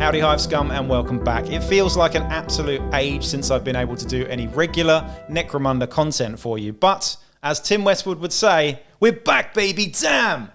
Howdy Hive Scum and welcome back. It feels like an absolute age since I've been able to do any regular Necromunda content for you, but as Tim Westwood would say, we're back baby, damn!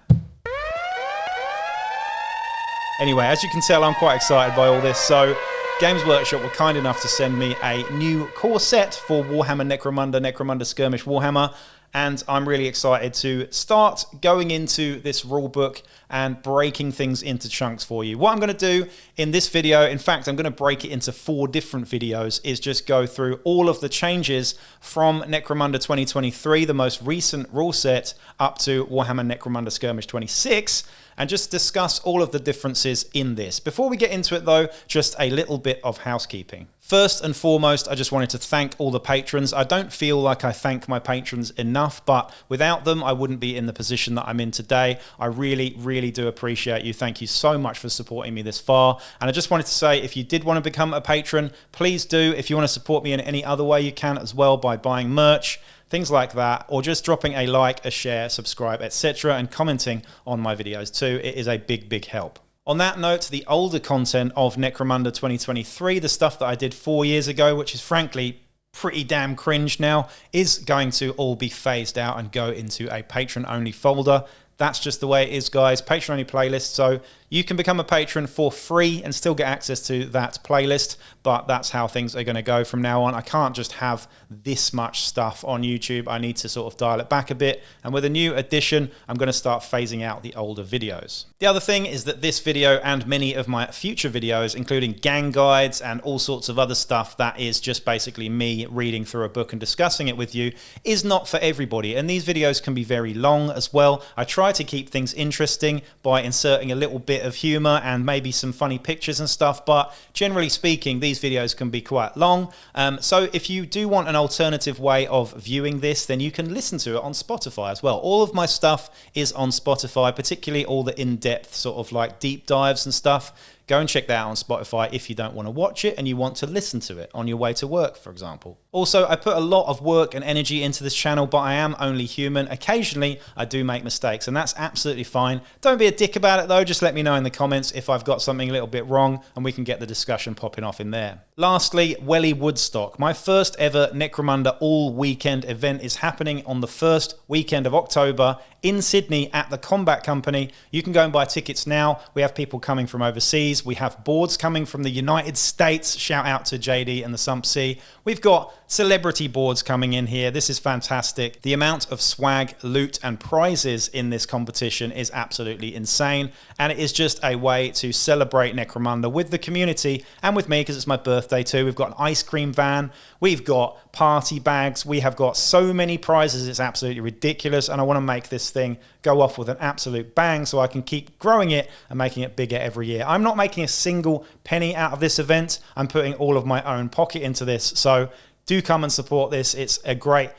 Anyway, as you can tell, I'm quite excited by all this, so Games Workshop were kind enough to send me a new core set for Warhammer Necromunda Skirmish Warhammer, and I'm really excited to start going into this rulebook and breaking things into chunks for you. What I'm going to do in this video, in fact, I'm going to break it into 4 different videos, is just go through all of the changes from Necromunda 2023, the most recent rule set, up to Warhammer Necromunda Skirmish 26, and just discuss all of the differences in this. Before we get into it though, just a little bit of housekeeping. First and foremost, I just wanted to thank all the patrons. I don't feel like I thank my patrons enough, but without them, I wouldn't be in the position that I'm in today. I really, really do appreciate you. Thank you so much for supporting me this far. And I just wanted to say, if you did want to become a patron, please do. If you want to support me in any other way, you can as well by buying merch, things like that, or just dropping a like, a share, subscribe, etc., and commenting on my videos too. It is a big, big help. On that note, the older content of Necromunda 2023, the stuff that I did 4 years ago, which is frankly pretty damn cringe now, is going to all be phased out and go into a patron-only folder. That's just the way it is, guys. Patron-only playlist, so you can become a patron for free and still get access to that playlist, but that's how things are going to go from now on. I can't just have this much stuff on YouTube. I need to sort of dial it back a bit, and with a new edition, I'm going to start phasing out the older videos. The other thing is that this video and many of my future videos, including gang guides and all sorts of other stuff that is just basically me reading through a book and discussing it with you, is not for everybody, and these videos can be very long as well. I try to keep things interesting by inserting a little bit of humor and maybe some funny pictures and stuff, but generally speaking, these videos can be quite long. So if you do want an alternative way of viewing this, then you can listen to it on Spotify as well. All of my stuff is on Spotify, particularly all the in-depth sort of like deep dives and stuff. Go and check that out on Spotify if you don't want to watch it and you want to listen to it on your way to work, for example. Also, I put a lot of work and energy into this channel, but I am only human. Occasionally, I do make mistakes, and that's absolutely fine. Don't be a dick about it, though. Just let me know in the comments if I've got something a little bit wrong, and we can get the discussion popping off in there. Lastly, Welly Woodstock. My first ever Necromunda all-weekend event is happening on the first weekend of October in Sydney at the Combat Company. You can go and buy tickets now. We have people coming from overseas. We have boards coming from the United States. Shout out to JD and the Sump C. We've got celebrity boards coming in here. This is fantastic. The amount of swag, loot, and prizes in this competition is absolutely insane. And it is just a way to celebrate Necromunda with the community and with me, because it's my birthday too. We've got an ice cream van. We've got party bags. We have got so many prizes. It's absolutely ridiculous. And I want to make this thing go off with an absolute bang so I can keep growing it and making it bigger every year. I'm not making a single penny out of this event. I'm putting all of my own pocket into this. So do come and support this. It's a great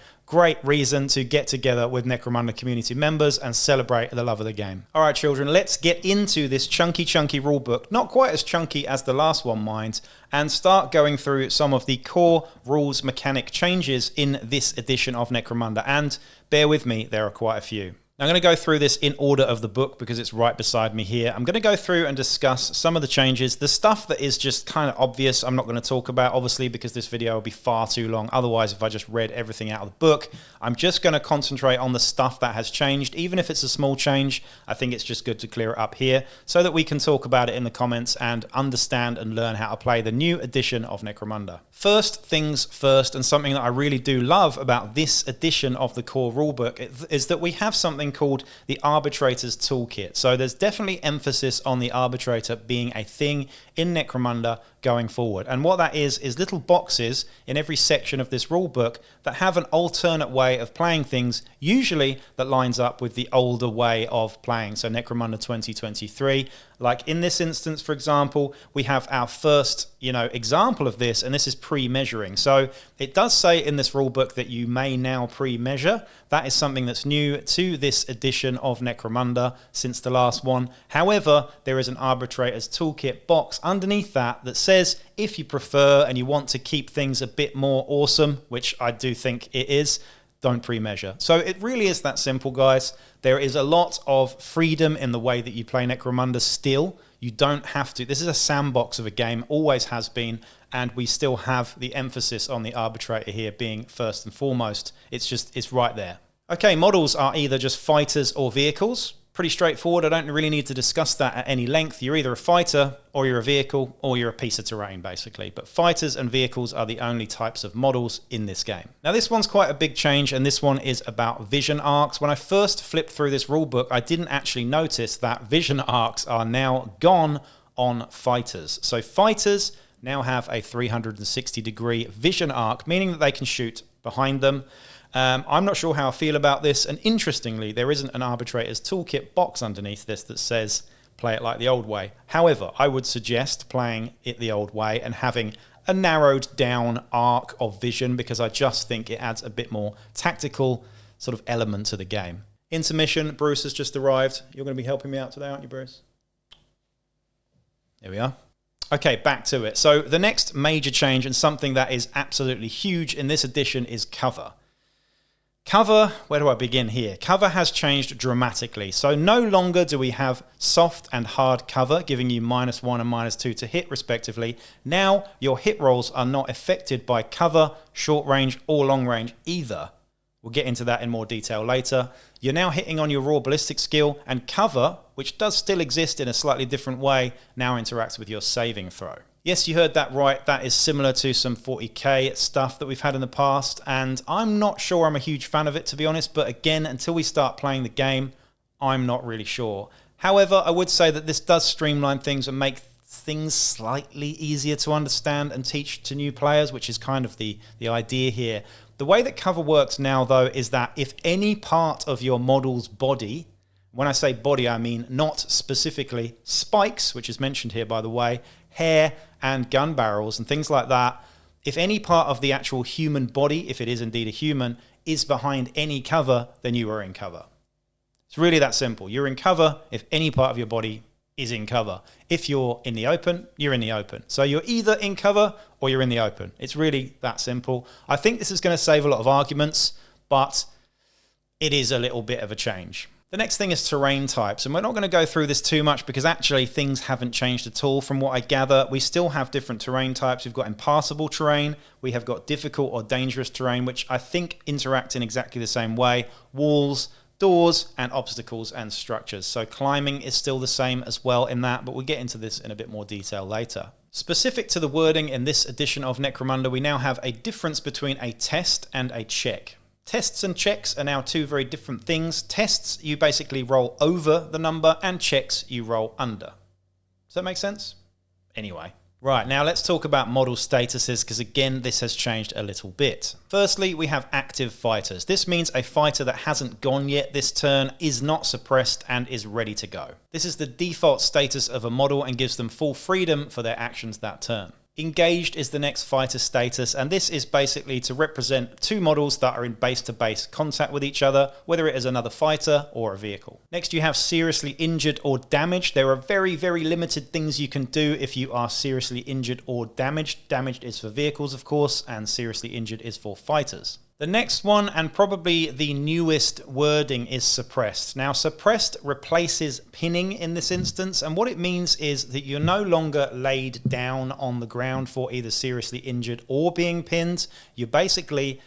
reason to get together with Necromunda community members and celebrate the love of the game. All right, children, let's get into this chunky rulebook. Not quite as chunky as the last one, mind, and start going through some of the core rules mechanic changes in this edition of Necromunda. And bear with me, there are quite a few. Now, I'm going to go through this in order of the book because it's right beside me here. I'm going to go through and discuss some of the changes. The stuff that is just kind of obvious, I'm not going to talk about, obviously, because this video will be far too long. Otherwise, if I just read everything out of the book, I'm just going to concentrate on the stuff that has changed. Even if it's a small change, I think it's just good to clear it up here so that we can talk about it in the comments and understand and learn how to play the new edition of Necromunda. First things first, and something that I really do love about this edition of the core rulebook is that we have something called the Arbitrator's Toolkit. So there's definitely emphasis on the Arbitrator being a thing in Necromunda going forward. And what that is little boxes in every section of this rulebook that have an alternate way of playing things, usually that lines up with the older way of playing. So Necromunda 2023, like in this instance, for example, we have our first, example of this, and this is pre-measuring. So it does say in this rulebook that you may now pre-measure. That is something that's new to this edition of Necromunda since the last one. However, there is an Arbitrator's Toolkit box underneath that says if you prefer and you want to keep things a bit more awesome, which I do think it is, don't pre-measure. So it really is that simple, guys. There is a lot of freedom in the way that you play Necromunda still. You don't have to. This is a sandbox of a game, always has been, and we still have the emphasis on the arbitrator here being first and foremost. It's right there. Okay, models are either just fighters or vehicles. Pretty straightforward. I don't really need to discuss that at any length. You're either a fighter, or you're a vehicle, or you're a piece of terrain, basically. But fighters and vehicles are the only types of models in this game. Now, this one's quite a big change, and this one is about vision arcs. When I first flipped through this rulebook, I didn't actually notice that vision arcs are now gone on fighters. So fighters now have a 360-degree vision arc, meaning that they can shoot behind them. I'm not sure how I feel about this, and interestingly, there isn't an arbitrator's toolkit box underneath this that says play it like the old way. However, I would suggest playing it the old way and having a narrowed down arc of vision, because I just think it adds a bit more tactical sort of element to the game. Intermission, Bruce has just arrived. You're going to be helping me out today, aren't you, Bruce? There we are. Okay, back to it. So the next major change, and something that is absolutely huge in this edition, is cover. Cover, where do I begin here? Cover has changed dramatically. So no longer do we have soft and hard cover, giving you -1 and -2 to hit respectively. Now your hit rolls are not affected by cover, short range or long range either. We'll get into that in more detail later. You're now hitting on your raw ballistic skill, and cover, which does still exist in a slightly different way, now interacts with your saving throw. Yes, you heard that right. That is similar to some 40k stuff that we've had in the past, and I'm not sure I'm a huge fan of it, to be honest, but again, until we start playing the game, I'm not really sure. However, I would say that this does streamline things and make things slightly easier to understand and teach to new players, which is kind of the idea here. The way that cover works now, though, is that if any part of your model's body, when I say body, I mean not specifically spikes, which is mentioned here, by the way, hair and gun barrels and things like that, if any part of the actual human body, if it is indeed a human, is behind any cover, then you are in cover. It's really that simple. You're in cover if any part of your body is in cover. If you're in the open, you're in the open. So you're either in cover or you're in the open. It's really that simple. I think this is going to save a lot of arguments, but it is a little bit of a change. The next thing is terrain types, and we're not going to go through this too much because actually things haven't changed at all from what I gather. We still have different terrain types. We've got impassable terrain, we have got difficult or dangerous terrain, which I think interact in exactly the same way. Walls, doors, and obstacles and structures. So climbing is still the same as well in that, but we'll get into this in a bit more detail later. Specific to the wording in this edition of Necromunda, we now have a difference between a test and a check. Tests and checks are now two very different things. Tests, you basically roll over the number, and checks, you roll under. Does that make sense? Anyway. Right, now let's talk about model statuses, because again, this has changed a little bit. Firstly, we have active fighters. This means a fighter that hasn't gone yet this turn is not suppressed and is ready to go. This is the default status of a model and gives them full freedom for their actions that turn. Engaged is the next fighter status, and this is basically to represent two models that are in base-to-base contact with each other, whether it is another fighter or a vehicle. Next, you have seriously injured or damaged. There are very, very limited things you can do if you are seriously injured or damaged. Damaged is for vehicles, of course, and seriously injured is for fighters. The next one, and probably the newest wording, is suppressed. Now, suppressed replaces pinning in this instance, and what it means is that you're no longer laid down on the ground for either seriously injured or being pinned. You're basically,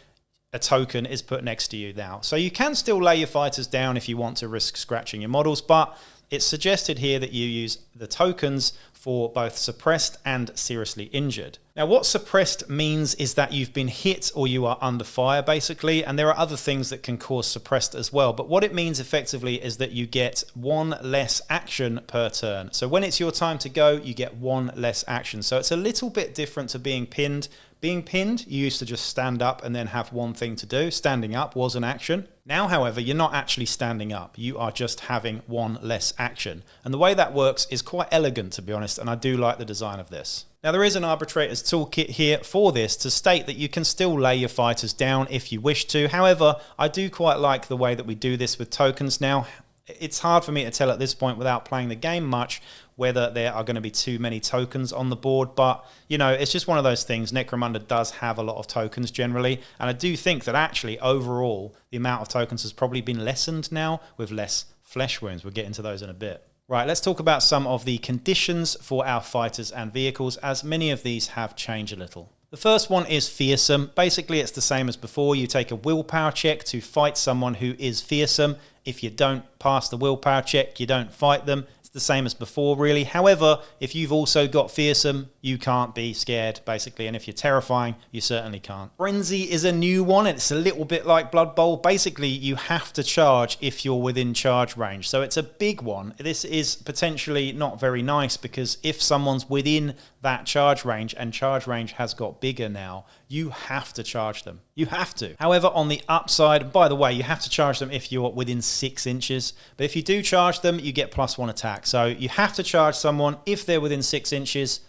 a token is put next to you now. So you can still lay your fighters down if you want to risk scratching your models, but it's suggested here that you use the tokens for both suppressed and seriously injured. Now, what suppressed means is that you've been hit or you are under fire, basically, and there are other things that can cause suppressed as well. But what it means effectively is that you get one less action per turn. So when it's your time to go, you get one less action. So it's a little bit different to being pinned. Being pinned, you used to just stand up and then have one thing to do. Standing up was an action. Now, however, you're not actually standing up. You are just having one less action. And the way that works is quite elegant, to be honest, and I do like the design of this. Now, there is an arbitrator's toolkit here for this to state that you can still lay your fighters down if you wish to. However, I do quite like the way that we do this with tokens now. It's hard for me to tell at this point without playing the game much whether there are going to be too many tokens on the board, but you know, it's just one of those things. Necromunda does have a lot of tokens generally, and I do think that actually overall the amount of tokens has probably been lessened now with less flesh wounds. We'll get into those in a bit. Right, let's talk about some of the conditions for our fighters and vehicles, as many of these have changed a little. The first one is fearsome. Basically, it's the same as before. You take a willpower check to fight someone who is fearsome. If you don't pass the willpower check, you don't fight them. The same as before, really. However, if you've also got fearsome, you can't be scared, basically, and if you're terrifying, you certainly can't. Frenzy is a new one. It's a little bit like Blood Bowl. Basically, you have to charge if you're within charge range, so it's a big one. This is potentially not very nice, because if someone's within that charge range, and charge range has got bigger now, you have to charge them. You have to. However, on the upside, by the way, you have to charge them if you're within 6 inches. But if you do charge them, you get +1 attack. So you have to charge someone if they're within 6 inches,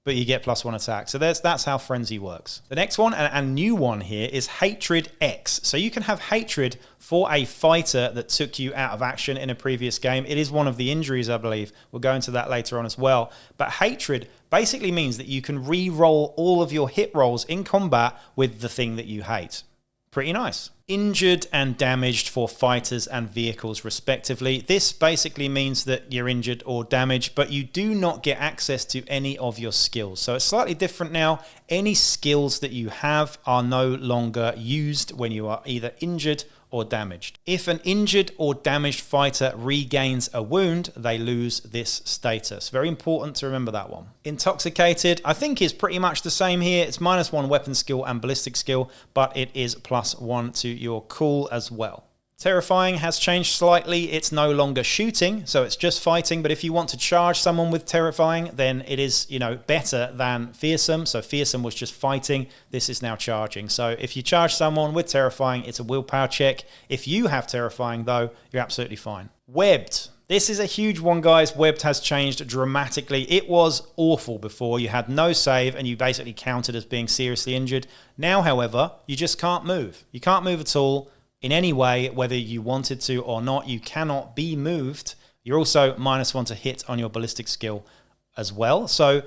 but you get +1 attack. So that's how Frenzy works. The next one, and a new one here, is Hatred X. So you can have Hatred for a fighter that took you out of action in a previous game. It is one of the injuries, I believe. We'll go into that later on as well. But Hatred basically means that you can re-roll all of your hit rolls in combat with the thing that you hate. Pretty nice. Injured and damaged for fighters and vehicles respectively. This basically means that you're injured or damaged, but you do not get access to any of your skills. So it's slightly different now. Any skills that you have are no longer used when you are either injured or damaged. If an injured or damaged fighter regains a wound, they lose this status. Very important to remember that one. Intoxicated, I think, is pretty much the same here. It's -1 weapon skill and ballistic skill, but it is +1 to your cool as well. Terrifying has changed slightly. It's no longer shooting, so it's just fighting. But if you want to charge someone with Terrifying, then it is, better than Fearsome. So Fearsome was just fighting. This is now charging. So if you charge someone with Terrifying, it's a willpower check. If you have Terrifying, though, you're absolutely fine. Webbed. This is a huge one, guys. Webbed has changed dramatically. It was awful before. You had no save and you basically counted as being seriously injured. Now, however, you just can't move. You can't move at all. In any way, whether you wanted to or not, you cannot be moved. You're also -1 to hit on your ballistic skill as well. So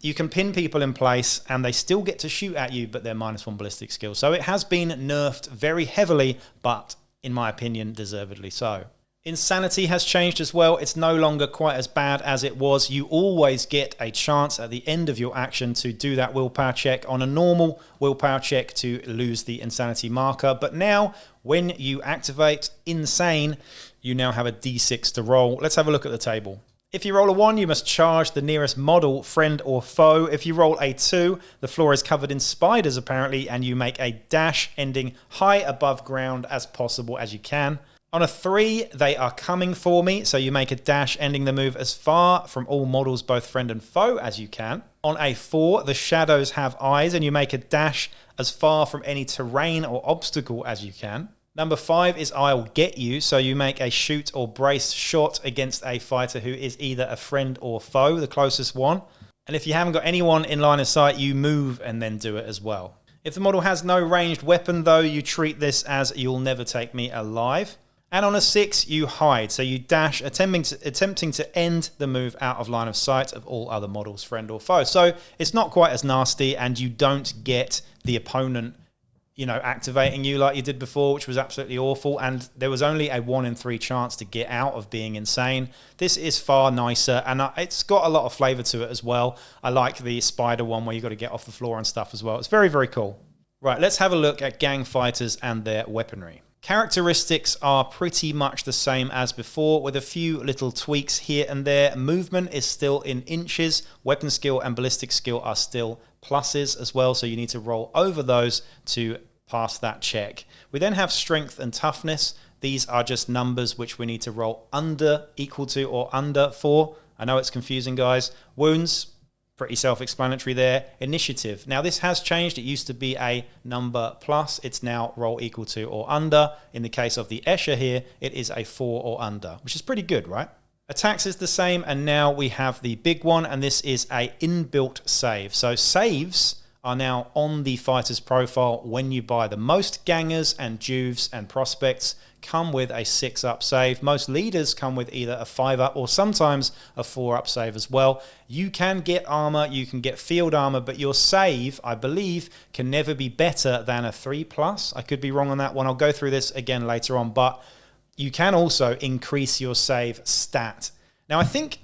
you can pin people in place and they still get to shoot at you, but they're -1 ballistic skill. So it has been nerfed very heavily, but in my opinion, deservedly so. Insanity has changed as well. It's no longer quite as bad as it was. You always get a chance at the end of your action to do that willpower check on a normal willpower check to lose the insanity marker. But now, when you activate Insane, you now have a D6 to roll. Let's have a look at the table. If you roll a 1, you must charge the nearest model, friend or foe. If you roll a 2, the floor is covered in spiders apparently, and you make a dash ending high above ground as possible as you can. On a 3, they are coming for me, so you make a dash ending the move as far from all models, both friend and foe, as you can. On a 4, the shadows have eyes, and you make a dash as far from any terrain or obstacle as you can. Number 5 is I'll get you, so you make a shoot or brace shot against a fighter who is either a friend or foe, the closest one. And if you haven't got anyone in line of sight, you move and then do it as well. If the model has no ranged weapon, though, you treat this as you'll never take me alive. And on a 6, you hide. So you dash, attempting to end the move out of line of sight of all other models, friend or foe. So it's not quite as nasty, and you don't get the opponent, activating you like you did before, which was absolutely awful. And there was only a 1 in 3 chance to get out of being insane. This is far nicer, and it's got a lot of flavor to it as well. I like the spider one where you got to get off the floor and stuff as well. It's very, very cool. Right, let's have a look at gang fighters and their weaponry. Characteristics are pretty much the same as before, with a few little tweaks here and there. Movement is still in inches. Weapon skill and ballistic skill are still pluses as well, so you need to roll over those to pass that check. We then have strength and toughness. These are just numbers which we need to roll under, equal to, or under for. I know it's confusing, guys. Wounds, pretty self-explanatory there. Initiative. Now this has changed. It used to be a number plus. It's now roll equal to or under. In the case of the Escher here, it is a 4 or under, which is pretty good, right? Attacks is the same, and now we have the big one, and this is a inbuilt save. So saves are now on the fighter's profile when you buy them. Most gangers and juves and prospects come with a 6-up save. Most leaders come with either a 5-up or sometimes a 4-up save as well. You can get armor, you can get field armor, but your save, I believe, can never be better than a 3+. I could be wrong on that one. I'll go through this again later on, but you can also increase your save stat. Now, I think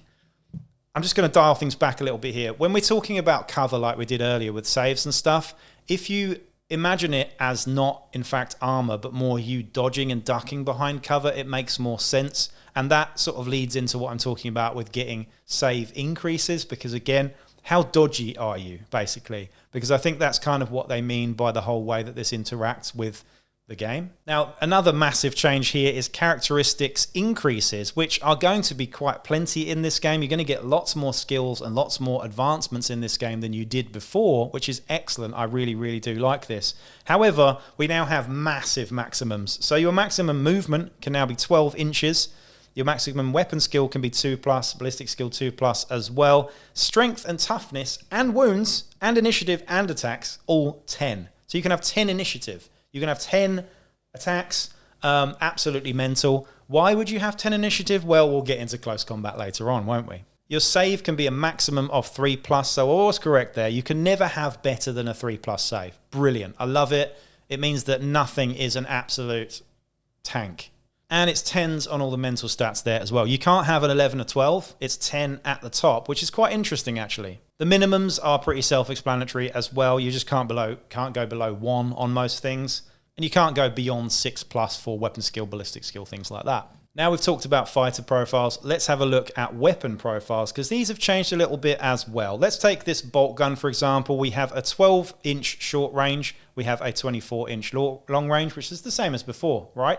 I'm just going to dial things back a little bit here. When we're talking about cover like we did earlier with saves and stuff, if you imagine it as not, in fact, armor, but more you dodging and ducking behind cover, it makes more sense. And that sort of leads into what I'm talking about with getting save increases, because again, how dodgy are you, basically? Because I think that's kind of what they mean by the whole way that this interacts with the game. Now, another massive change here is characteristics increases, which are going to be quite plenty in this game. You're going to get lots more skills and lots more advancements in this game than you did before, which is excellent. I really, really do like this. However, we now have massive maximums. So your maximum movement can now be 12 inches. Your maximum weapon skill can be 2+, ballistic skill 2+ as well. Strength and toughness and wounds and initiative and attacks, all 10. So you can have 10 initiative. You can have 10 attacks, absolutely mental. Why would you have 10 initiative? Well, we'll get into close combat later on, won't we? Your save can be a maximum of 3+, so I was correct there. You can never have better than a 3+ save. Brilliant. I love it. It means that nothing is an absolute tank. And it's 10s on all the mental stats there as well. You can't have an 11 or 12. It's 10 at the top, which is quite interesting, actually. The minimums are pretty self-explanatory as well. You just can't go below 1 on most things. And you can't go beyond 6+ for weapon skill, ballistic skill, things like that. Now we've talked about fighter profiles. Let's have a look at weapon profiles, because these have changed a little bit as well. Let's take this bolt gun, for example. We have a 12-inch short range. We have a 24-inch long range, which is the same as before, right?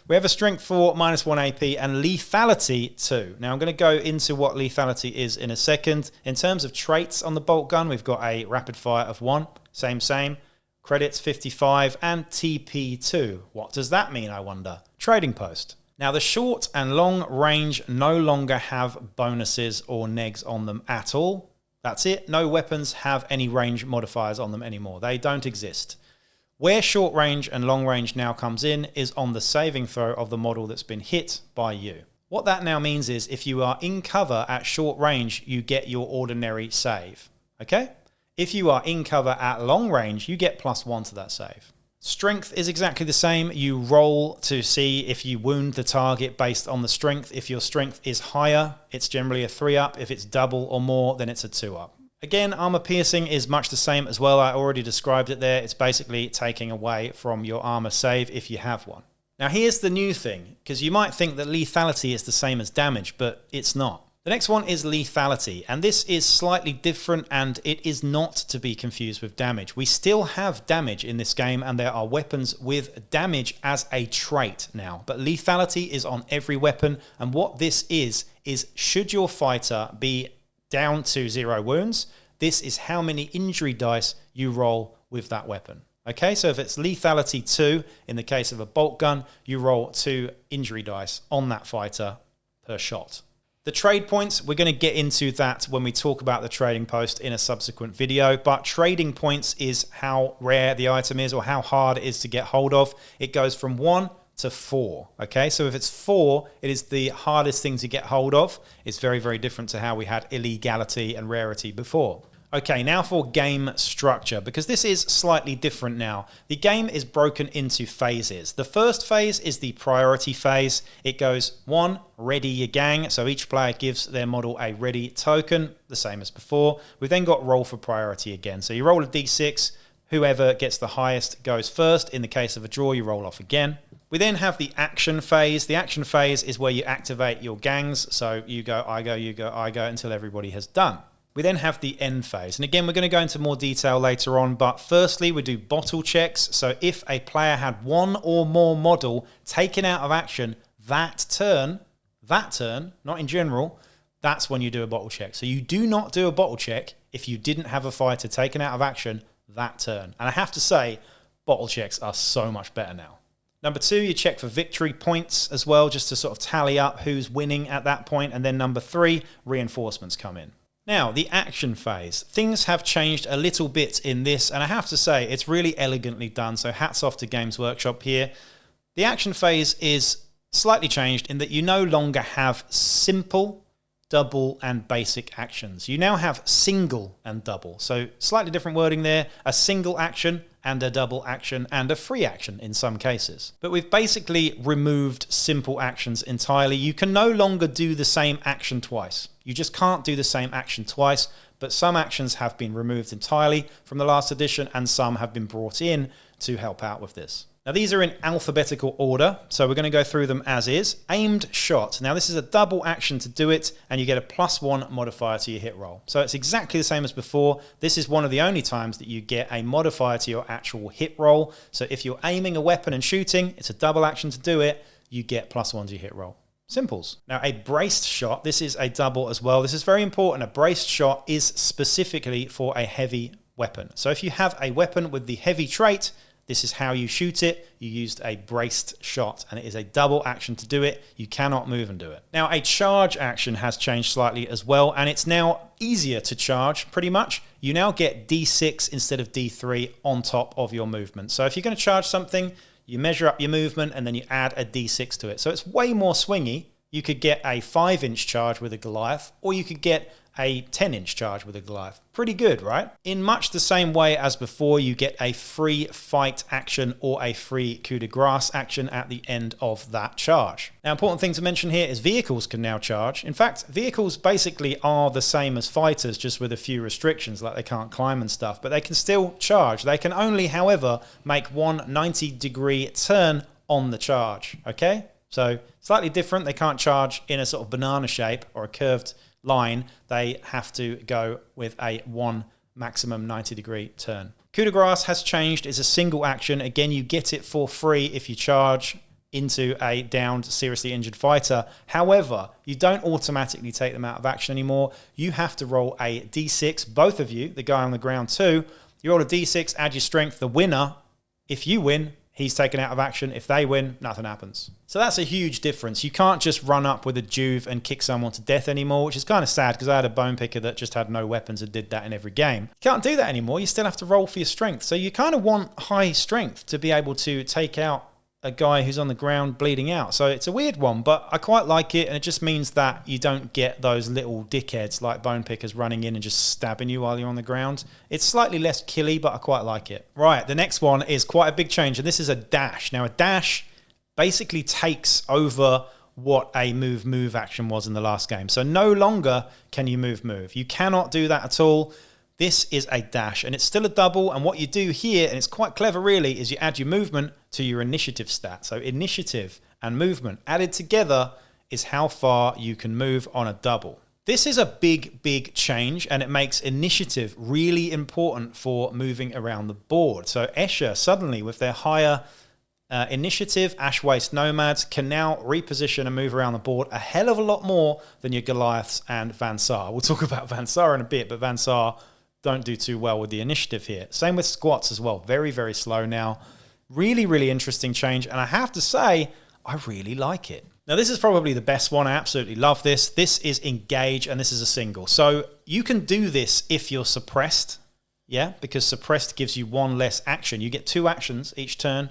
We have a strength 4, -1 AP, and lethality 2. Now I'm going to go into what lethality is in a second. In terms of traits on the bolt gun, we've got a rapid fire of 1, same. Credits 55, and TP 2. What does that mean, I wonder? Trading post. Now the short and long range no longer have bonuses or negs on them at all. That's it. No weapons have any range modifiers on them anymore. They don't exist. Where short range and long range now comes in is on the saving throw of the model that's been hit by you. What that now means is if you are in cover at short range, you get your ordinary save. Okay? If you are in cover at long range, you get +1 to that save. Strength is exactly the same. You roll to see if you wound the target based on the strength. If your strength is higher, it's generally a 3-up. If it's double or more, then it's a 2-up. Again, armor piercing is much the same as well. I already described it there. It's basically taking away from your armor save if you have one. Now here's the new thing, because you might think that lethality is the same as damage, but it's not. The next one is lethality, and this is slightly different, and it is not to be confused with damage. We still have damage in this game, and there are weapons with damage as a trait now, but lethality is on every weapon, and what this is should your fighter be down to 0 wounds, this is how many injury dice you roll with that weapon. Okay, so if it's lethality 2, in the case of a bolt gun, you roll 2 injury dice on that fighter per shot. The trade points, we're going to get into that when we talk about the trading post in a subsequent video, but trading points is how rare the item is or how hard it is to get hold of. It goes from 1 to 4. Okay, so if it's 4, it is the hardest thing to get hold of. It's very, very different to how we had illegality and rarity before. Okay, now for game structure, because this is slightly different now. The game is broken into phases. The first phase is the priority phase. It goes 1, ready your gang. So each player gives their model a ready token, the same as before. We've then got roll for priority again. So you roll a d6. Whoever gets the highest goes first. In the case of a draw, you roll off again. We then have the action phase. The action phase is where you activate your gangs. So you go, I go, you go, I go, until everybody has done. We then have the end phase. And again, we're going to go into more detail later on. But firstly, we do bottle checks. So if a player had 1 or more model taken out of action that turn, not in general, that's when you do a bottle check. So you do not do a bottle check if you didn't have a fighter taken out of action that turn. And I have to say, bottle checks are so much better now. Number 2, you check for victory points as well, just to sort of tally up who's winning at that point. And then number 3, reinforcements come in. Now, the action phase. Things have changed a little bit in this, and I have to say, it's really elegantly done, so hats off to Games Workshop here. The action phase is slightly changed in that you no longer have simple, double, and basic actions. You now have single and double. So slightly different wording there. A single action, and a double action and a free action in some cases. But we've basically removed simple actions entirely. You can no longer do the same action twice. You just can't do the same action twice, but some actions have been removed entirely from the last edition and some have been brought in to help out with this. Now these are in alphabetical order, so we're going to go through them as is. Aimed shot. Now this is a double action to do it, and you get a +1 modifier to your hit roll. So it's exactly the same as before. This is one of the only times that you get a modifier to your actual hit roll. So if you're aiming a weapon and shooting, it's a double action to do it, you get +1 to your hit roll. Simples. Now a braced shot, this is a double as well. This is very important. A braced shot is specifically for a heavy weapon. So if you have a weapon with the heavy trait, this is how you shoot it. You used a braced shot, and it is a double action to do it. You cannot move and do it. Now, a charge action has changed slightly as well, and it's now easier to charge, pretty much. You now get D6 instead of D3 on top of your movement. So if you're going to charge something, you measure up your movement, and then you add a D6 to it. So it's way more swingy. You could get a 5-inch charge with a Goliath, or you could get a 10-inch charge with a Goliath. Pretty good, right? In much the same way as before, you get a free fight action or a free coup de grace action at the end of that charge. Now, important thing to mention here is vehicles can now charge. In fact, vehicles basically are the same as fighters, just with a few restrictions, like they can't climb and stuff, but they can still charge. They can only, however, make one 90-degree turn on the charge, okay? So slightly different. They can't charge in a sort of banana shape or a curved line. They have to go with a one maximum 90-degree turn. Coup de grace has changed. It's a single action. Again, you get it for free if you charge into a downed, seriously injured fighter. However, you don't automatically take them out of action anymore. You have to roll a D6, both of you, the guy on the ground too. You roll a D6, add your strength. The winner, if you win, he's taken out of action. If they win, nothing happens. So that's a huge difference. You can't just run up with a juve and kick someone to death anymore, which is kind of sad because I had a bone picker that just had no weapons and did that in every game. You can't do that anymore. You still have to roll for your strength. So you kind of want high strength to be able to take out a guy who's on the ground bleeding out. So it's a weird one, but I quite like it, and it just means that you don't get those little dickheads like bone pickers running in and just stabbing you while you're on the ground. It's slightly less killy, but I quite like it. Right, the next one is quite a big change, and this is a dash. Now, a dash basically takes over what a move action was in the last game. So no longer can you move. You cannot do that at all. This is a dash, and it's still a double, and what you do here, and it's quite clever really, is you add your movement to your initiative stat. So initiative and movement added together is how far you can move on a double. This is a big change, and it makes initiative really important for moving around the board. So Escher, suddenly with their higher initiative, Ash Waste Nomads can now reposition and move around the board a hell of a lot more than your Goliaths and Van Saar. We'll talk about Van Saar in a bit, but Van Saar don't do too well with the initiative here. Same with squats as well. Very slow now. Really interesting change. And I have to say, I really like it. Now, this is probably the best one. I absolutely love this. This is engage, and this is a single. So you can do this if you're suppressed. Yeah, because suppressed gives you one less action. You get 2 actions each turn.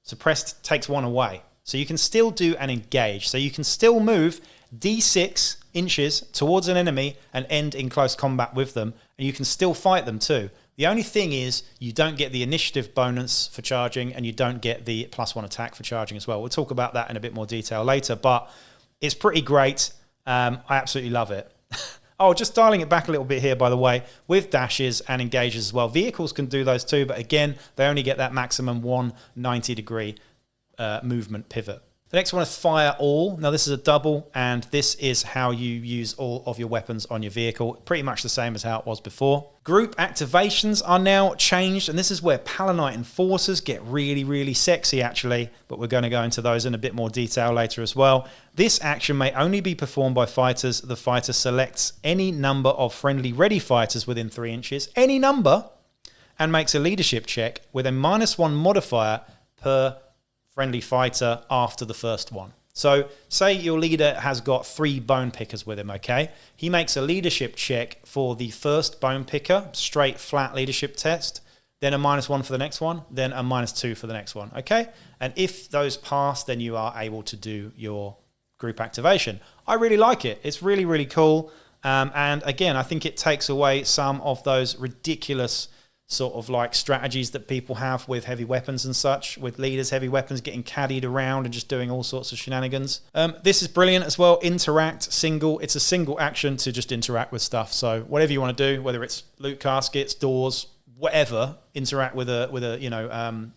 Suppressed takes 1 away. So you can still do an engage. So you can still move D6 inches towards an enemy and end in close combat with them, and you can still fight them too. The only thing is you don't get the initiative bonus for charging, and you don't get the +1 attack for charging as well. We'll talk about that in a bit more detail later, but it's pretty great. I absolutely love it. Oh, just dialing it back a little bit here, by the way, with dashes and engages as well. Vehicles can do those too, but again, they only get that maximum 190-degree movement pivot. The next one is fire all. Now this is a double, and this is how you use all of your weapons on your vehicle. Pretty much the same as how it was before. Group activations are now changed, and this is where Palanite Enforcers get really sexy actually, but we're going to go into those in a bit more detail later as well. This action may only be performed by fighters. The fighter selects any number of friendly ready fighters within 3 inches, any number, and makes a leadership check with a -1 modifier per friendly fighter after the first one. So say your leader has got 3 bone pickers with him, okay? He makes a leadership check for the first bone picker, straight flat leadership test, then a -1 for the next one, then a -2 for the next one, okay? And if those pass, then you are able to do your group activation. I really like it. It's really cool. And again, I think it takes away some of those ridiculous sort of like strategies that people have with heavy weapons and such, with leaders, heavy weapons getting caddied around and just doing all sorts of shenanigans. This is brilliant as well. Interact, single. It's a single action to just interact with stuff. So whatever you want to do, whether it's loot caskets, doors, whatever, interact with a you know, an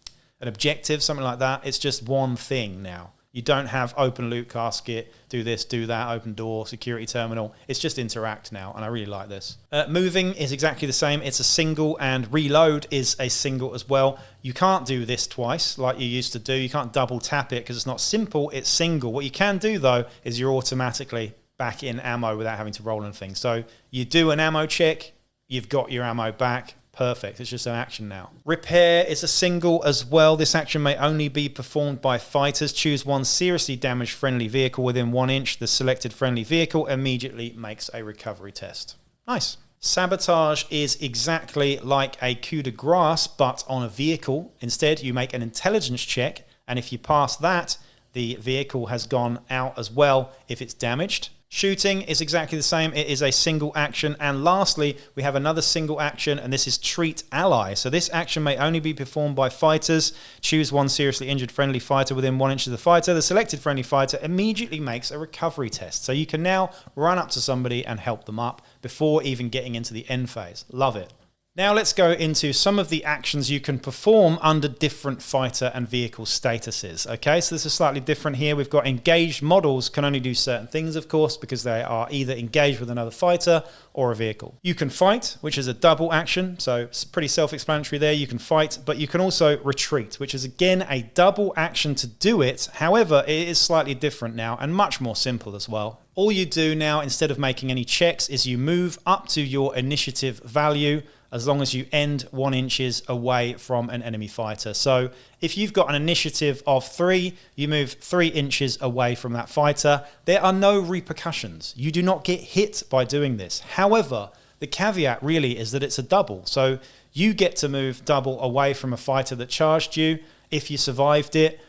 objective, something like that. It's just one thing now. You don't have open loot casket, do this, do that, open door, security terminal. It's just interact now, and I really like this. Moving is exactly the same. It's a single, and reload is a single as well. You can't do this twice like you used to do. You can't double tap it because it's not simple, it's single. What you can do, though, is you're automatically back in ammo without having to roll anything. So you do an ammo check, you've got your ammo back. Perfect. It's just an action now. Repair is a single as well. This action may only be performed by fighters. Choose one seriously damaged friendly vehicle within 1 inch. The selected friendly vehicle immediately makes a recovery test. Nice. Sabotage is exactly like a coup de grace, but on a vehicle. Instead, you make an intelligence check, and if you pass that, the vehicle has gone out as well if it's damaged. Shooting is exactly the same. It is a single action. And lastly, we have another single action, and this is treat ally. So this action may only be performed by fighters. Choose one seriously injured friendly fighter within 1 inch of the fighter. The selected friendly fighter immediately makes a recovery test. So you can now run up to somebody and help them up before even getting into the end phase. Love it. Now let's go into some of the actions you can perform under different fighter and vehicle statuses. Okay, so this is slightly different here. We've got engaged models can only do certain things, of course, because they are either engaged with another fighter or a vehicle. You can fight, which is a double action, so it's pretty self-explanatory there. You can fight, but you can also retreat, which is again a double action to do it. However, it is slightly different now and much more simple as well. All you do now, instead of making any checks, is you move up to your initiative value as long as you end 1 inches away from an enemy fighter. So if you've got an initiative of 3, you move 3 inches away from that fighter. There are no repercussions. You do not get hit by doing this. However, the caveat really is that it's a double. So you get to move double away from a fighter that charged you if you survived it.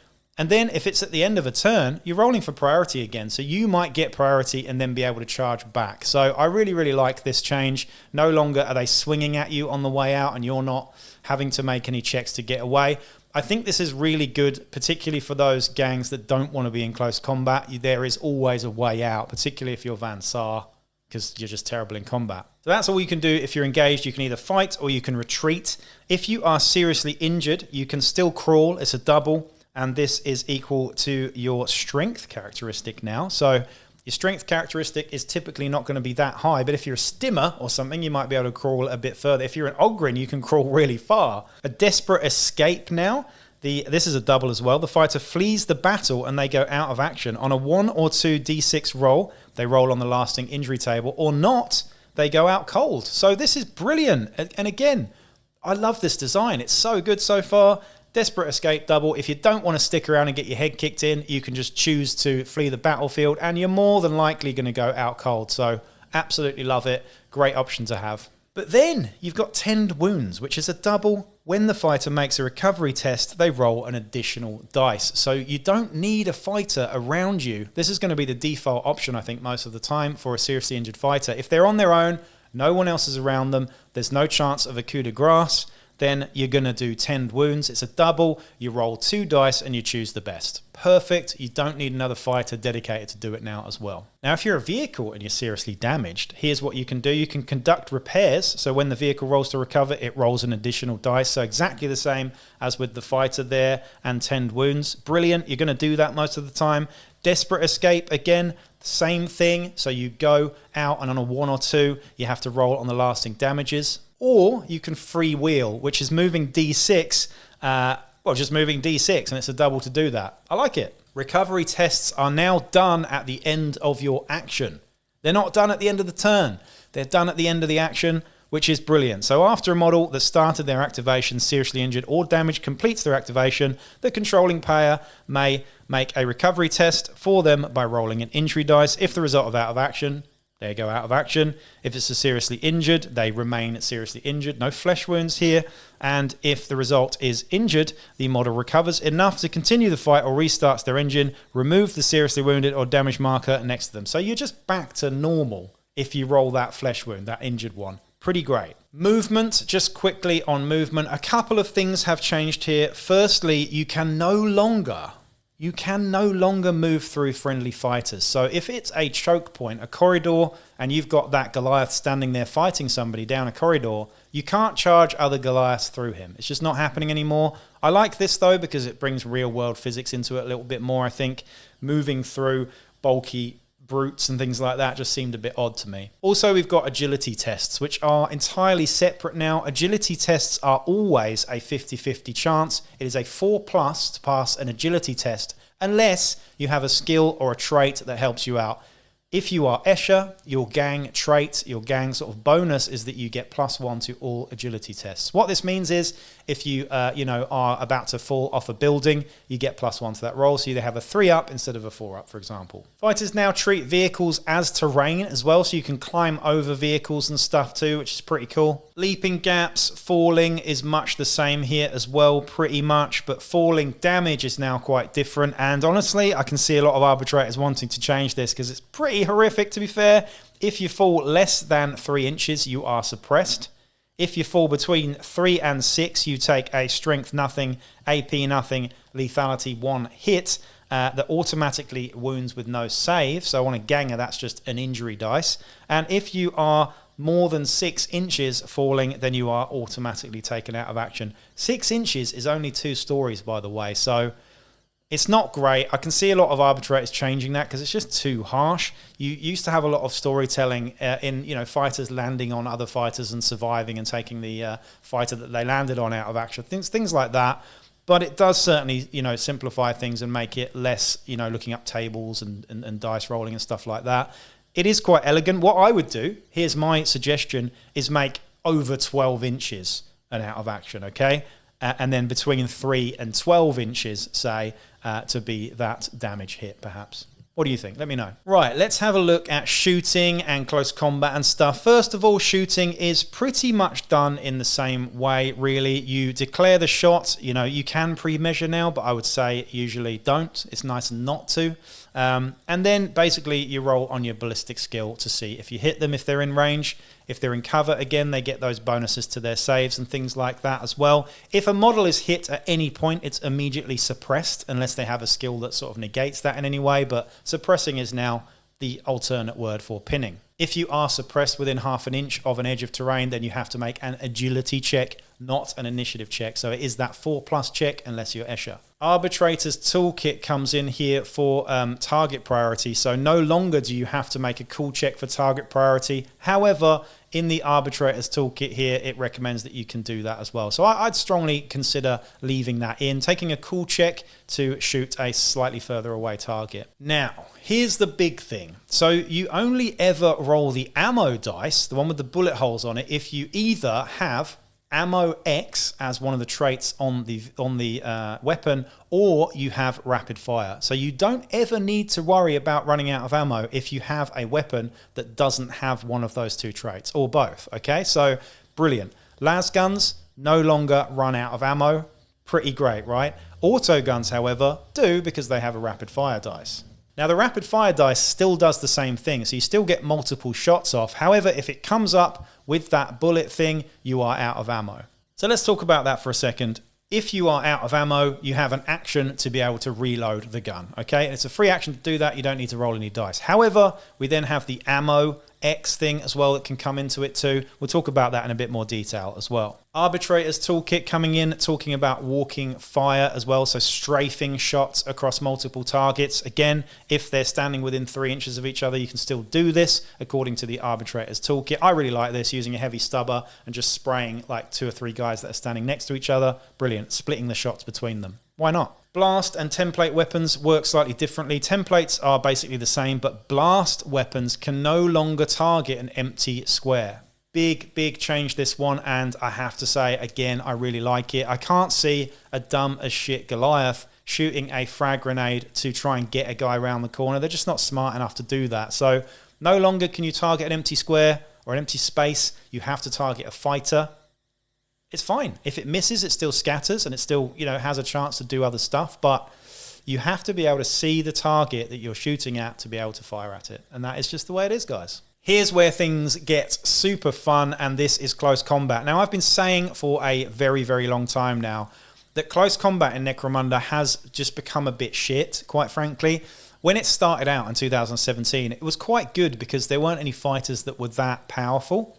And then if it's at the end of a turn, you're rolling for priority again. So you might get priority and then be able to charge back. So I really, really like this change. No longer are they swinging at you on the way out and you're not having to make any checks to get away. I think this is really good, particularly for those gangs that don't want to be in close combat. There is always a way out, particularly if you're Van Saar, because you're just terrible in combat. So that's all you can do if you're engaged. You can either fight or you can retreat. If you are seriously injured, you can still crawl. It's a double. And this is equal to your strength characteristic now. So your strength characteristic is typically not going to be that high, but if you're a stimmer or something, you might be able to crawl a bit further. If you're an Ogren, you can crawl really far. A desperate escape now. This is a double as well. The fighter flees the battle and they go out of action. On a 1 or 2 d6 roll, they roll on the lasting injury table, or not, they go out cold. So this is brilliant. And again, I love this design. It's so good so far. Desperate escape double. If you don't want to stick around and get your head kicked in, you can just choose to flee the battlefield and you're more than likely going to go out cold. So absolutely love it. Great option to have. But then you've got tend wounds, which is a double. When the fighter makes a recovery test, they roll an additional dice. So you don't need a fighter around you. This is going to be the default option, I think, most of the time for a seriously injured fighter. If they're on their own, no one else is around them, there's no chance of a coup de grace, then you're going to do tend wounds. It's a double. You roll 2 dice and you choose the best. Perfect. You don't need another fighter dedicated to do it now as well. Now, if you're a vehicle and you're seriously damaged, here's what you can do. You can conduct repairs. So when the vehicle rolls to recover, it rolls an additional dice. So exactly the same as with the fighter there and tend wounds. Brilliant. You're going to do that most of the time. Desperate escape, again, same thing. So you go out and on a 1 or 2, you have to roll on the lasting damages. Or you can freewheel, which is moving D6, just moving D6, and it's a double to do that. I like it. Recovery tests are now done at the end of your action. They're not done at the end of the turn. They're done at the end of the action, which is brilliant. So after a model that started their activation seriously injured or damaged completes their activation, the controlling player may make a recovery test for them by rolling an injury dice. If the result of out of action, they go out of action. If it's a seriously injured, they remain seriously injured. No flesh wounds here. And if the result is injured, the model recovers enough to continue the fight or restarts their engine, remove the seriously wounded or damaged marker next to them. So you're just back to normal if you roll that flesh wound, that injured one. Pretty great. Movement, just quickly on movement, a couple of things have changed here. Firstly, you can no longer move through friendly fighters. So if it's a choke point, a corridor, and you've got that Goliath standing there fighting somebody down a corridor, you can't charge other Goliaths through him. It's just not happening anymore. I like this though because it brings real world physics into it a little bit more. I think moving through bulky brutes and things like that just seemed a bit odd to me. Also, we've got agility tests, which are entirely separate now. Agility tests are always a 50-50 chance. It is a 4+ to pass an agility test unless you have a skill or a trait that helps you out. If you are Escher, your gang trait, your gang sort of bonus is that you get +1 to all agility tests. What this means is if you are about to fall off a building, you get +1 to that roll. So you have a 3-up instead of a 4-up, for example. Fighters now treat vehicles as terrain as well, so you can climb over vehicles and stuff too, which is pretty cool. Leaping gaps, falling is much the same here as well, pretty much, but falling damage is now quite different. And honestly, I can see a lot of arbitrators wanting to change this because it's pretty horrific, to be fair. If you fall less than 3 inches, you are suppressed. If you fall between 3 and 6, you take a strength nothing, AP nothing, lethality 1 hit that automatically wounds with no save. So on a ganger, that's just an injury dice. And if you are more than 6 inches falling, then you are automatically taken out of action. 6 inches is only 2 stories, by the way. So it's not great. I can see a lot of arbitrators changing that because it's just too harsh. You used to have a lot of storytelling in fighters landing on other fighters and surviving and taking the fighter that they landed on out of action. Things like that. But it does certainly simplify things and make it less looking up tables and dice rolling and stuff like that. It is quite elegant. What I would do, here's my suggestion, is make over 12 inches an out of action, okay? And then between 3 and 12 inches, say, to be that damage hit, perhaps. What do you think? Let me know. Right, let's have a look at shooting and close combat and stuff. First of all, shooting is pretty much done in the same way, really. You declare the shot. You can pre-measure now, but I would say usually don't. It's nice not to. And then basically you roll on your ballistic skill to see if you hit them, if they're in range. If they're in cover, again, they get those bonuses to their saves and things like that as well. If a model is hit at any point, it's immediately suppressed unless they have a skill that sort of negates that in any way. But suppressing is now the alternate word for pinning. If you are suppressed within half an inch of an edge of terrain, then you have to make an agility check, not an initiative check. So it is that 4+ check unless you're Escher. Arbitrator's toolkit comes in here for target priority. So no longer do you have to make a cool check for target priority. However, in the Arbitrator's toolkit here, it recommends that you can do that as well. So I'd strongly consider leaving that in, taking a cool check to shoot a slightly further away target. Now, here's the big thing. So you only ever roll the ammo dice, the one with the bullet holes on it, if you either have ammo X as one of the traits on the weapon, or you have rapid fire. So you don't ever need to worry about running out of ammo if you have a weapon that doesn't have one of those 2 traits, or both. Okay, so brilliant. Las guns no longer run out of ammo. Pretty great, right? Auto guns, however, do because they have a rapid fire dice. Now, the rapid fire dice still does the same thing, so you still get multiple shots off. However, if it comes up with that bullet thing, you are out of ammo. So let's talk about that for a second. If you are out of ammo, you have an action to be able to reload the gun, okay? And it's a free action to do that. You don't need to roll any dice. However, we then have the ammo X thing as well that can come into it too. We'll talk about that in a bit more detail as well. Arbitrator's toolkit coming in, talking about walking fire as well, so strafing shots across multiple targets. Again, if they're standing within 3 inches of each other, you can still do this according to the Arbitrator's toolkit. I really like this, using a heavy stubber and just spraying like 2 or 3 guys that are standing next to each other. Brilliant, splitting the shots between them. Why not? Blast and template weapons work slightly differently. Templates are basically the same, but blast weapons can no longer target an empty square. Big change, this one, and I have to say, again, I really like it. I can't see a dumb as shit Goliath shooting a frag grenade to try and get a guy around the corner. They're just not smart enough to do that. So no longer can you target an empty square or an empty space. You have to target a fighter. It's fine. If it misses, it still scatters and it still, has a chance to do other stuff. But you have to be able to see the target that you're shooting at to be able to fire at it. And that is just the way it is, guys. Here's where things get super fun, and this is close combat. Now, I've been saying for a very, very long time now that close combat in Necromunda has just become a bit shit, quite frankly. When it started out in 2017, it was quite good because there weren't any fighters that were that powerful,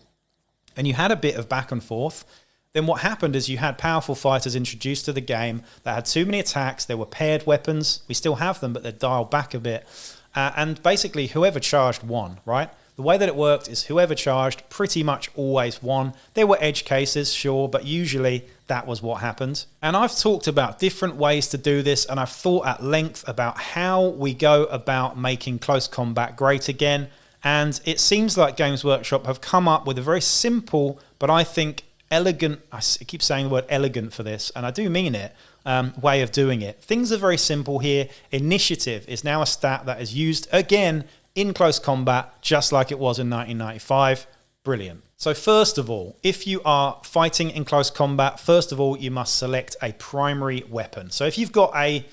and you had a bit of back and forth. Then what happened is you had powerful fighters introduced to the game that had too many attacks. There were paired weapons. We still have them, but they're dialed back a bit. And basically, whoever charged won, right? The way that it worked is whoever charged pretty much always won. There were edge cases, sure, but usually that was what happened. And I've talked about different ways to do this, and I've thought at length about how we go about making close combat great again. And it seems like Games Workshop have come up with a very simple, but I think elegant, I keep saying the word elegant for this, and I do mean it, way of doing it. Things are very simple here. Initiative is now a stat that is used again in close combat, just like it was in 1995. Brilliant. So first of all, if you are fighting in close combat, first of all, you must select a primary weapon. So if you've got a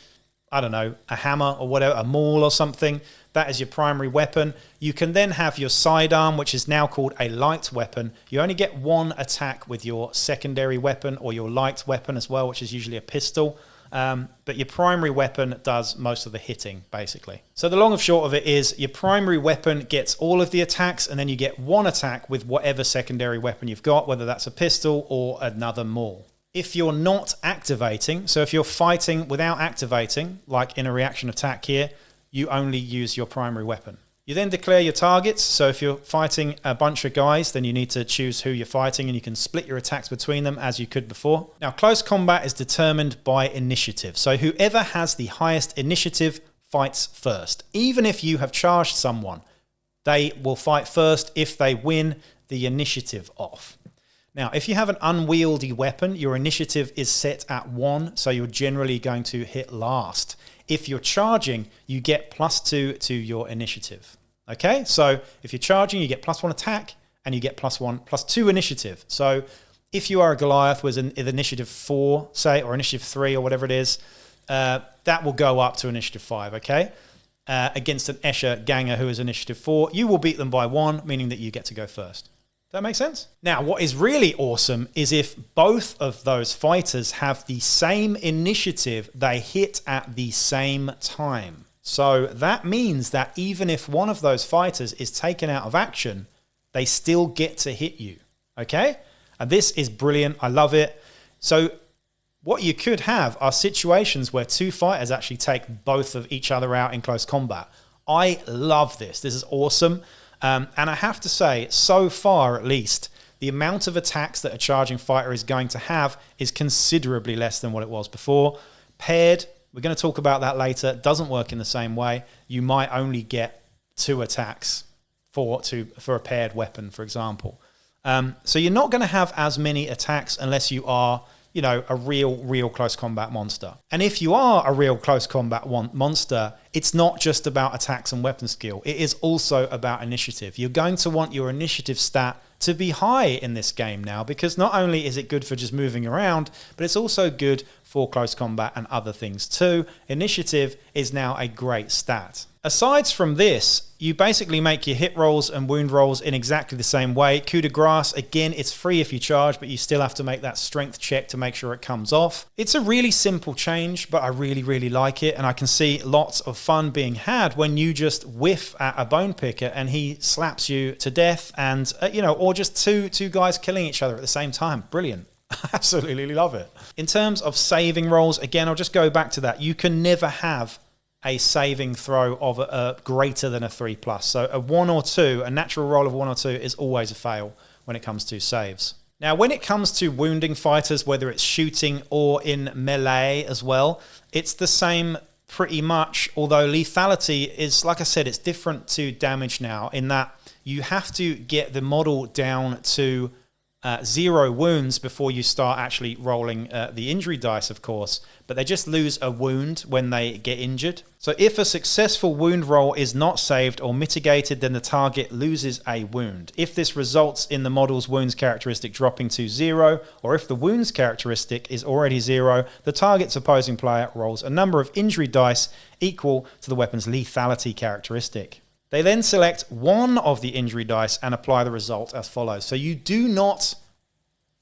hammer or whatever, a maul or something, that is your primary weapon. You can then have your sidearm, which is now called a light weapon. You only get one attack with your secondary weapon or your light weapon as well, which is usually a pistol. But your primary weapon does most of the hitting, basically. So the long and short of it is your primary weapon gets all of the attacks, and then you get one attack with whatever secondary weapon you've got, whether that's a pistol or another maul. If you're not activating, so if you're fighting without activating, like in a reaction attack here, you only use your primary weapon. You then declare your targets. So if you're fighting a bunch of guys, then you need to choose who you're fighting, and you can split your attacks between them as you could before. Now, close combat is determined by initiative. So whoever has the highest initiative fights first. Even if you have charged someone, they will fight first if they win the initiative off. Now, if you have an unwieldy weapon, your initiative is set at 1, so you're generally going to hit last. If you're charging, you get +2 to your initiative. Okay, so if you're charging, you get +1 attack, and you get +2 initiative. So if you are a Goliath with an initiative 4, say, or initiative 3, or whatever it is, that will go up to initiative 5, okay? Against an Escher Ganger who is initiative 4, you will beat them by 1, meaning that you get to go first. Does that make sense? Now, what is really awesome is if both of those fighters have the same initiative, they hit at the same time. So that means that even if one of those fighters is taken out of action, they still get to hit you, okay? And this is brilliant. I love it. So what you could have are situations where two fighters actually take both of each other out in close combat. I love this. This is awesome. And I have to say, so far at least, the amount of attacks that a charging fighter is going to have is considerably less than what it was before. Paired, we're going to talk about that later, doesn't work in the same way. You might only get 2 attacks for a paired weapon, for example. So you're not going to have as many attacks unless you are, you know, a real close combat monster. And if you are a real close combat monster, it's not just about attacks and weapon skill. It is also about initiative. You're going to want your initiative stat to be high in this game now, because not only is it good for just moving around, but it's also good for close combat and other things too. Initiative is now a great stat. Aside from this, you basically make your hit rolls and wound rolls in exactly the same way. Coup de grace, again, it's free if you charge, but you still have to make that strength check to make sure it comes off. It's a really simple change, but I really like it, and I can see lots of fun being had when you just whiff at a bone picker and he slaps you to death, and or just two guys killing each other at the same time. Brilliant. I absolutely love it. In terms of saving rolls, again, I'll just go back to that. You can never have a saving throw of a greater than a 3+. So a 1 or 2, a natural roll of 1 or 2 is always a fail when it comes to saves. Now, when it comes to wounding fighters, whether it's shooting or in melee as well, it's the same pretty much, although lethality is, like I said, it's different to damage now in that you have to get the model down to 0 wounds before you start actually rolling the injury dice, of course, but they just lose a wound when they get injured. So if a successful wound roll is not saved or mitigated, then the target loses a wound. If this results in the model's wounds characteristic dropping to 0, or if the wounds characteristic is already 0, the target's opposing player rolls a number of injury dice equal to the weapon's lethality characteristic. They then select one of the injury dice and apply the result as follows. So you do not,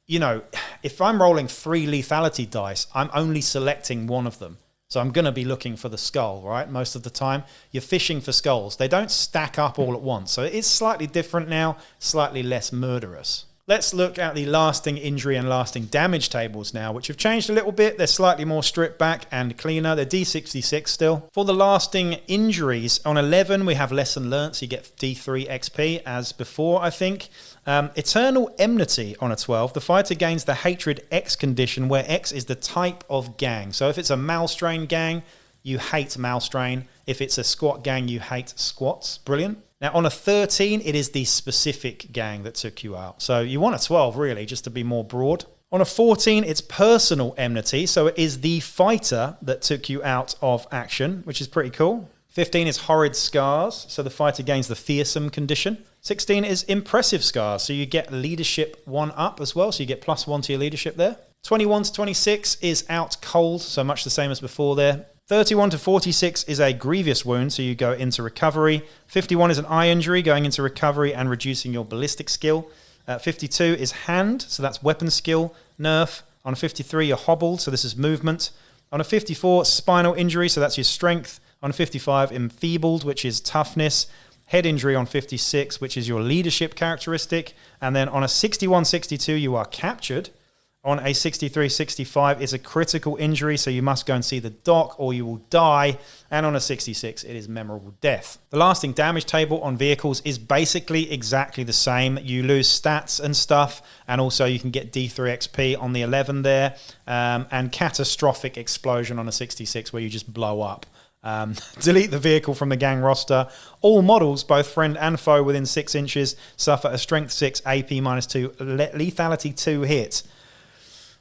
you know, if I'm rolling 3 lethality dice, I'm only selecting one of them. So I'm going to be looking for the skull, right? Most of the time, you're fishing for skulls. They don't stack up all at once. So it is slightly different now, slightly less murderous. Let's look at the lasting injury and lasting damage tables now, which have changed a little bit. They're slightly more stripped back and cleaner. They're D66 still. For the lasting injuries, on 11, we have Lesson Learnt, so you get D3 XP as before, I think. Eternal Enmity on a 12. The fighter gains the Hatred X condition, where X is the type of gang. So if it's a Malstrain gang, you hate Malstrain. If it's a squat gang, you hate squats. Brilliant. Now, on a 13, it is the specific gang that took you out. So you want a 12, really, just to be more broad. On a 14, it's personal enmity. So it is the fighter that took you out of action, which is pretty cool. 15 is Horrid Scars. So the fighter gains the fearsome condition. 16 is Impressive Scars. So you get leadership 1 up as well. So you get +1 to your leadership there. 21 to 26 is Out Cold. So much the same as before there. 31 to 46 is a grievous wound, so you go into recovery. 51 is an eye injury, going into recovery and reducing your ballistic skill. 52 is hand, so that's weapon skill, nerf. On a 53, you're hobbled, so this is movement. On a 54, spinal injury, so that's your strength. On a 55, enfeebled, which is toughness. Head injury on 56, which is your leadership characteristic. And then on a 61-62, you are captured. On a 63-65, it's a critical injury, so you must go and see the doc or you will die. And on a 66, it is memorable death. The lasting damage table on vehicles is basically exactly the same. You lose stats and stuff, and also you can get D3 XP on the 11 there, and catastrophic explosion on a 66 where you just blow up. Delete the vehicle from the gang roster. All models, both friend and foe within 6 inches, suffer a strength 6, AP -2, lethality 2 hit.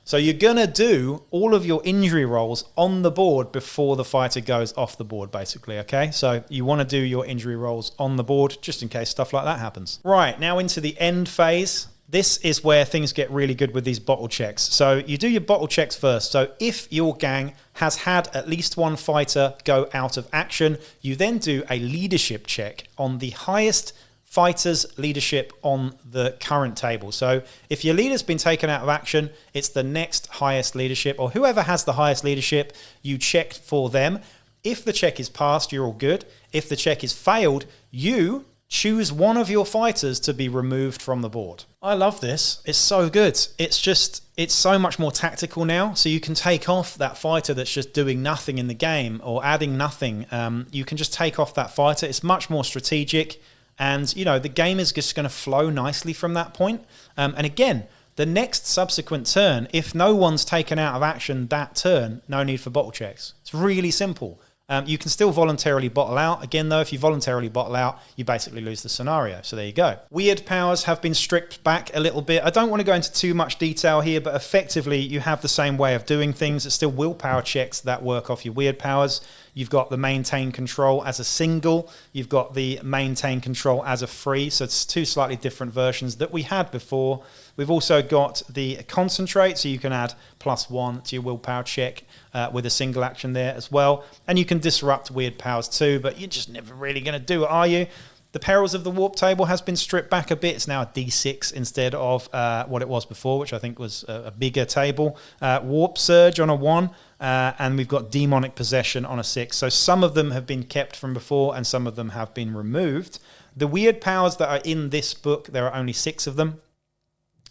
So you're going to do all of your injury rolls on the board before the fighter goes off the board, basically, okay? So you want to do your injury rolls on the board just in case stuff like that happens. Right, now into the end phase. This is where things get really good with these bottle checks. So you do your bottle checks first. So if your gang has had at least one fighter go out of action, you then do a leadership check on the highest fighters' leadership on the current table. So if your leader's been taken out of action, it's the next highest leadership, or whoever has the highest leadership, you check for them. If the check is passed, you're all good. If the check is failed, you choose one of your fighters to be removed from the board. I love this. It's so good. It's so much more tactical now. So you can take off that fighter that's just doing nothing in the game or adding nothing. You can just take off that fighter. It's much more strategic. And, you know, the game is just going to flow nicely from that point. And again, the next subsequent turn, if no one's taken out of action that turn, no need for bottle checks. It's really simple. You can still voluntarily bottle out. Again, though, if you voluntarily bottle out, you basically lose the scenario. So there you go. Weird powers have been stripped back a little bit. I don't want to go into too much detail here, but effectively you have the same way of doing things. It's still willpower checks that work off your weird powers. You've got the maintain control as a single. You've got the maintain control as a free. So it's 2 slightly different versions that we had before. We've also got the concentrate, so you can add +1 to your willpower check with a single action there as well. And you can disrupt weird powers too, but you're just never really going to do it, are you? The Perils of the Warp table has been stripped back a bit. It's now a D6 instead of what it was before, which I think was a bigger table. Warp Surge on a 1, and we've got Demonic Possession on a 6. So some of them have been kept from before, and some of them have been removed. The weird powers that are in this book, there are only 6 of them.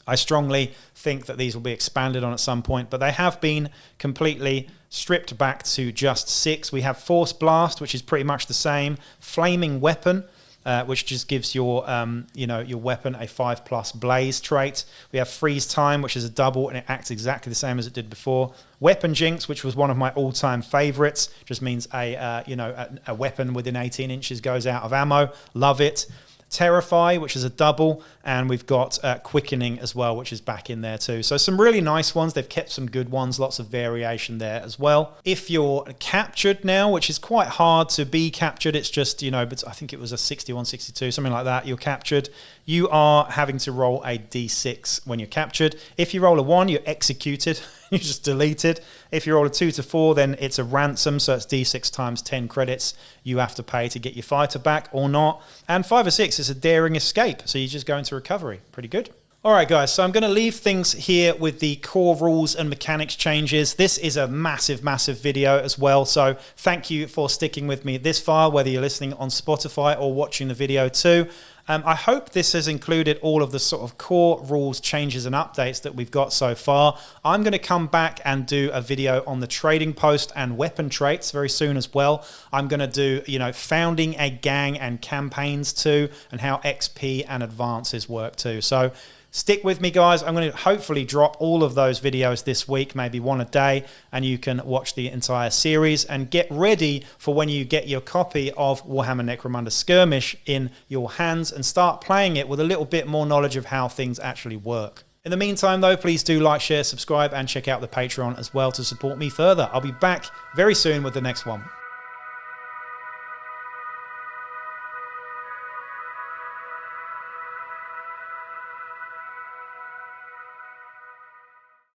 I strongly think that these will be expanded on at some point, but they have been completely stripped back to just 6. We have Force Blast, which is pretty much the same. Flaming Weapon, which just gives your your weapon a 5+ blaze trait. We have Freeze Time, which is a double, and it acts exactly the same as it did before. Weapon Jinx, which was one of my all-time favorites, just means a weapon within 18 inches goes out of ammo. Love it. Terrify, which is a double, and we've got Quickening as well, which is back in there too. So some really nice ones. They've kept some good ones, lots of variation there as well. If you're captured now, which is quite hard to be captured, it's just, but I think it was a 61, 62, something like that, you're captured. You are having to roll a D6 when you're captured. If you roll a 1, you're executed. you just delete it. If you roll a 2 to 4, then it's a ransom, so it's D6 times 10 credits you have to pay to get your fighter back or not. And 5 or 6 is a daring escape, so you just go into recovery. Pretty good. All right, guys, so I'm going to leave things here with the core rules and mechanics changes. This is a massive, massive video as well, so thank you for sticking with me this far, whether you're listening on Spotify or watching the video too. I hope this has included all of the sort of core rules, changes and updates that we've got so far. I'm going to come back and do a video on the trading post and weapon traits very soon as well. I'm going to do, founding a gang and campaigns too, and how XP and advances work too. So stick with me, guys. I'm going to hopefully drop all of those videos this week, maybe one a day, and you can watch the entire series and get ready for when you get your copy of Warhammer Necromunda Skirmish in your hands and start playing it with a little bit more knowledge of how things actually work. In the meantime, though, please do like, share, subscribe, and check out the Patreon as well to support me further. I'll be back very soon with the next one.